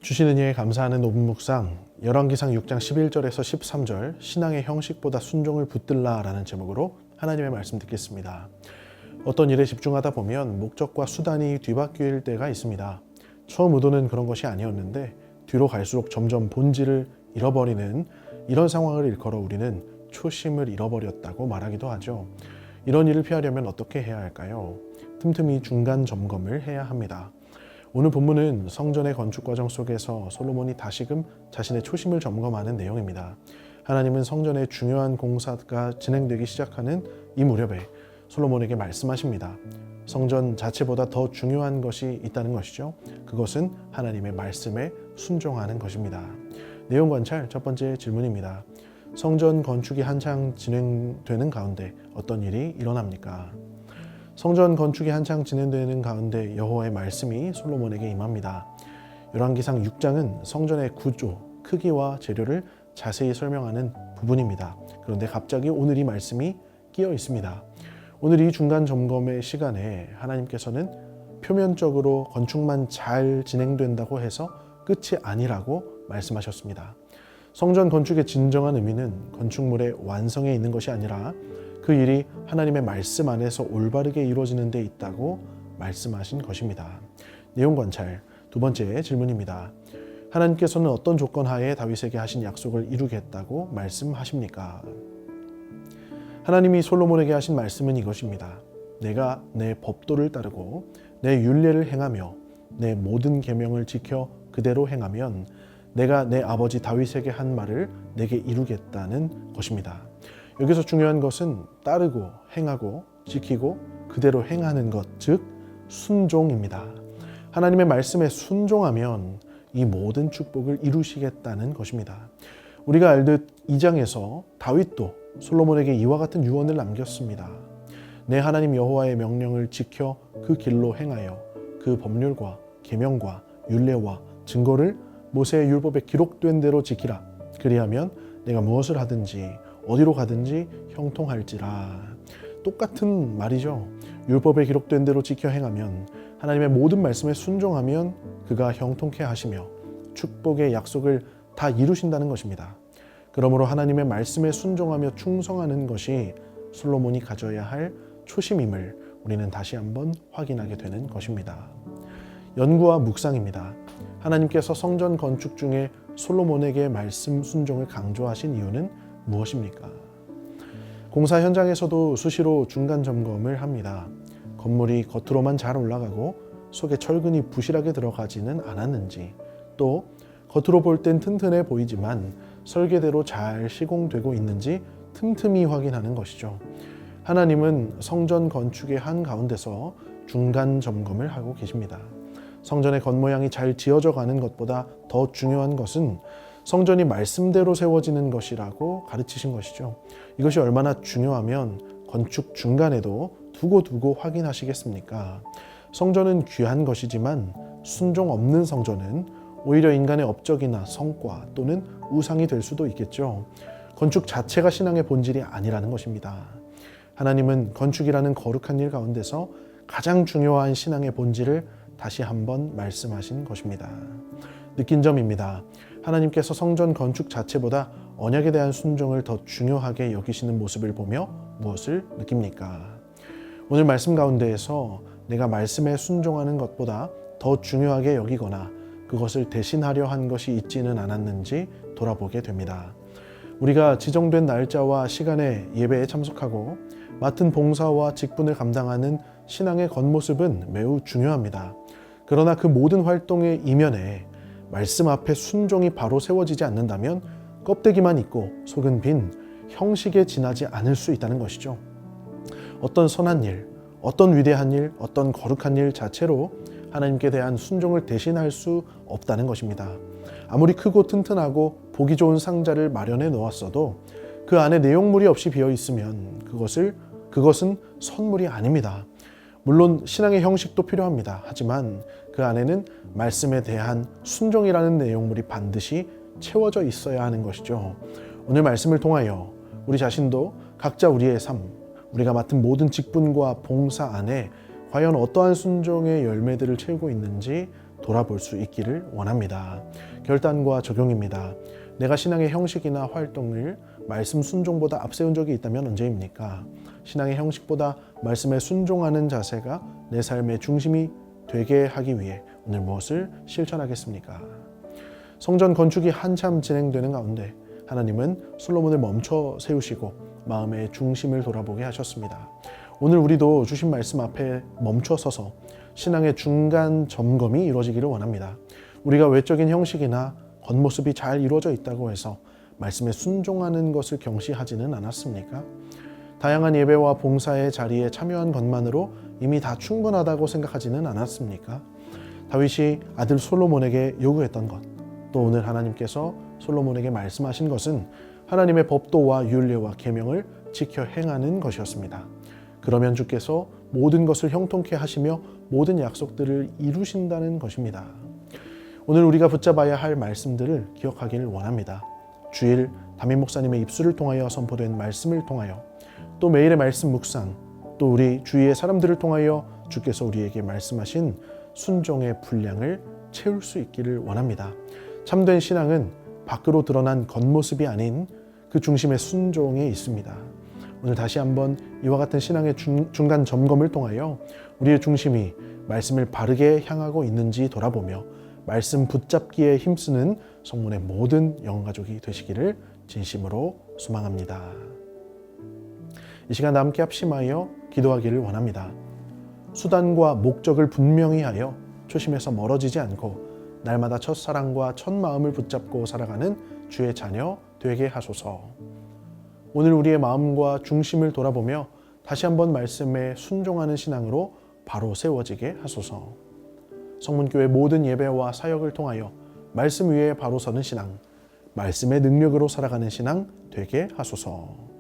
주시는 이에 감사하는 5분 묵상, 열왕기상 6장 11절에서 13절 신앙의 형식보다 순종을 붙들라 라는 제목으로 하나님의 말씀 듣겠습니다. 어떤 일에 집중하다 보면 목적과 수단이 뒤바뀔 때가 있습니다. 처음 의도는 그런 것이 아니었는데 뒤로 갈수록 점점 본질을 잃어버리는 이런 상황을 일컬어 우리는 초심을 잃어버렸다고 말하기도 하죠. 이런 일을 피하려면 어떻게 해야 할까요? 틈틈이 중간 점검을 해야 합니다. 오늘 본문은 성전의 건축 과정 속에서 솔로몬이 다시금 자신의 초심을 점검하는 내용입니다. 하나님은 성전의 중요한 공사가 진행되기 시작하는 이 무렵에 솔로몬에게 말씀하십니다. 성전 자체보다 더 중요한 것이 있다는 것이죠. 그것은 하나님의 말씀에 순종하는 것입니다. 내용 관찰 첫 번째 질문입니다. 성전 건축이 한창 진행되는 가운데 어떤 일이 일어납니까? 성전 건축이 한창 진행되는 가운데 여호와의 말씀이 솔로몬에게 임합니다. 열왕기상 6장은 성전의 구조, 크기와 재료를 자세히 설명하는 부분입니다. 그런데 갑자기 오늘 이 말씀이 끼어 있습니다. 오늘 이 중간 점검의 시간에 하나님께서는 표면적으로 건축만 잘 진행된다고 해서 끝이 아니라고 말씀하셨습니다. 성전 건축의 진정한 의미는 건축물의 완성에 있는 것이 아니라 그 일이 하나님의 말씀 안에서 올바르게 이루어지는 데 있다고 말씀하신 것입니다. 내용 관찰 두 번째 질문입니다. 하나님께서는 어떤 조건 하에 다윗에게 하신 약속을 이루겠다고 말씀하십니까? 하나님이 솔로몬에게 하신 말씀은 이것입니다. 내가 내 법도를 따르고 내 율례를 행하며 내 모든 계명을 지켜 그대로 행하면 내가 내 아버지 다윗에게 한 말을 내게 이루겠다는 것입니다. 여기서 중요한 것은 따르고 행하고 지키고 그대로 행하는 것, 즉 순종입니다. 하나님의 말씀에 순종하면 이 모든 축복을 이루시겠다는 것입니다. 우리가 알듯 2장에서 다윗도 솔로몬에게 이와 같은 유언을 남겼습니다. 내 하나님 여호와의 명령을 지켜 그 길로 행하여 그 법률과 계명과 율례와 증거를 모세의 율법에 기록된 대로 지키라. 그리하면 내가 무엇을 하든지 어디로 가든지 형통할지라. 똑같은 말이죠. 율법에 기록된 대로 지켜 행하면 하나님의 모든 말씀에 순종하면 그가 형통케 하시며 축복의 약속을 다 이루신다는 것입니다. 그러므로 하나님의 말씀에 순종하며 충성하는 것이 솔로몬이 가져야 할 초심임을 우리는 다시 한번 확인하게 되는 것입니다. 연구와 묵상입니다. 하나님께서 성전 건축 중에 솔로몬에게 말씀 순종을 강조하신 이유는 무엇입니까? 공사 현장에서도 수시로 중간 점검을 합니다. 건물이 겉으로만 잘 올라가고 속에 철근이 부실하게 들어가지는 않았는지, 또 겉으로 볼 땐 튼튼해 보이지만 설계대로 잘 시공되고 있는지 틈틈이 확인하는 것이죠. 하나님은 성전 건축의 한 가운데서 중간 점검을 하고 계십니다. 성전의 겉모양이 잘 지어져 가는 것보다 더 중요한 것은 성전이 말씀대로 세워지는 것이라고 가르치신 것이죠. 이것이 얼마나 중요하면 건축 중간에도 두고 확인하시겠습니까? 성전은 귀한 것이지만 순종 없는 성전은 오히려 인간의 업적이나 성과 또는 우상이 될 수도 있겠죠. 건축 자체가 신앙의 본질이 아니라는 것입니다. 하나님은 건축이라는 거룩한 일 가운데서 가장 중요한 신앙의 본질을 다시 한번 말씀하신 것입니다. 느낀 점입니다. 하나님께서 성전 건축 자체보다 언약에 대한 순종을 더 중요하게 여기시는 모습을 보며 무엇을 느낍니까? 오늘 말씀 가운데에서 내가 말씀에 순종하는 것보다 더 중요하게 여기거나 그것을 대신하려 한 것이 있지는 않았는지 돌아보게 됩니다. 우리가 지정된 날짜와 시간에 예배에 참석하고 맡은 봉사와 직분을 감당하는 신앙의 겉모습은 매우 중요합니다. 그러나 그 모든 활동의 이면에 말씀 앞에 순종이 바로 세워지지 않는다면 껍데기만 있고 속은 빈 형식에 지나지 않을 수 있다는 것이죠. 어떤 선한 일, 어떤 위대한 일, 어떤 거룩한 일 자체로 하나님께 대한 순종을 대신할 수 없다는 것입니다. 아무리 크고 튼튼하고 보기 좋은 상자를 마련해 놓았어도 그 안에 내용물이 없이 비어 있으면 그것은 선물이 아닙니다. 물론 신앙의 형식도 필요합니다. 하지만 그 안에는 말씀에 대한 순종이라는 내용물이 반드시 채워져 있어야 하는 것이죠. 오늘 말씀을 통하여 우리 자신도 각자 우리의 삶, 우리가 맡은 모든 직분과 봉사 안에 과연 어떠한 순종의 열매들을 채우고 있는지 돌아볼 수 있기를 원합니다. 결단과 적용입니다. 내가 신앙의 형식이나 활동을 말씀 순종보다 앞세운 적이 있다면 언제입니까? 신앙의 형식보다 말씀에 순종하는 자세가 내 삶의 중심이 되게 하기 위해 오늘 무엇을 실천하겠습니까? 성전 건축이 한참 진행되는 가운데 하나님은 솔로몬을 멈춰 세우시고 마음의 중심을 돌아보게 하셨습니다. 오늘 우리도 주신 말씀 앞에 멈춰 서서 신앙의 중간 점검이 이루어지기를 원합니다. 우리가 외적인 형식이나 겉모습이 잘 이루어져 있다고 해서 말씀에 순종하는 것을 경시하지는 않았습니까? 다양한 예배와 봉사의 자리에 참여한 것만으로 이미 다 충분하다고 생각하지는 않았습니까? 다윗이 아들 솔로몬에게 요구했던 것, 또 오늘 하나님께서 솔로몬에게 말씀하신 것은 하나님의 법도와 율례와 계명을 지켜 행하는 것이었습니다. 그러면 주께서 모든 것을 형통케 하시며 모든 약속들을 이루신다는 것입니다. 오늘 우리가 붙잡아야 할 말씀들을 기억하기를 원합니다. 주일 담임 목사님의 입술을 통하여 선포된 말씀을 통하여 또 매일의 말씀 묵상, 또 우리 주위의 사람들을 통하여 주께서 우리에게 말씀하신 순종의 분량을 채울 수 있기를 원합니다. 참된 신앙은 밖으로 드러난 겉모습이 아닌 그 중심의 순종에 있습니다. 오늘 다시 한번 이와 같은 신앙의 중간 점검을 통하여 우리의 중심이 말씀을 바르게 향하고 있는지 돌아보며 말씀 붙잡기에 힘쓰는 성문의 모든 영가족이 되시기를 진심으로 소망합니다. 이 시간 함께 합심하여 기도하기를 원합니다. 수단과 목적을 분명히 하여 초심에서 멀어지지 않고 날마다 첫사랑과 첫 마음을 붙잡고 살아가는 주의 자녀 되게 하소서. 오늘 우리의 마음과 중심을 돌아보며 다시 한번 말씀에 순종하는 신앙으로 바로 세워지게 하소서. 성문교회 모든 예배와 사역을 통하여 말씀 위에 바로 서는 신앙, 말씀의 능력으로 살아가는 신앙 되게 하소서.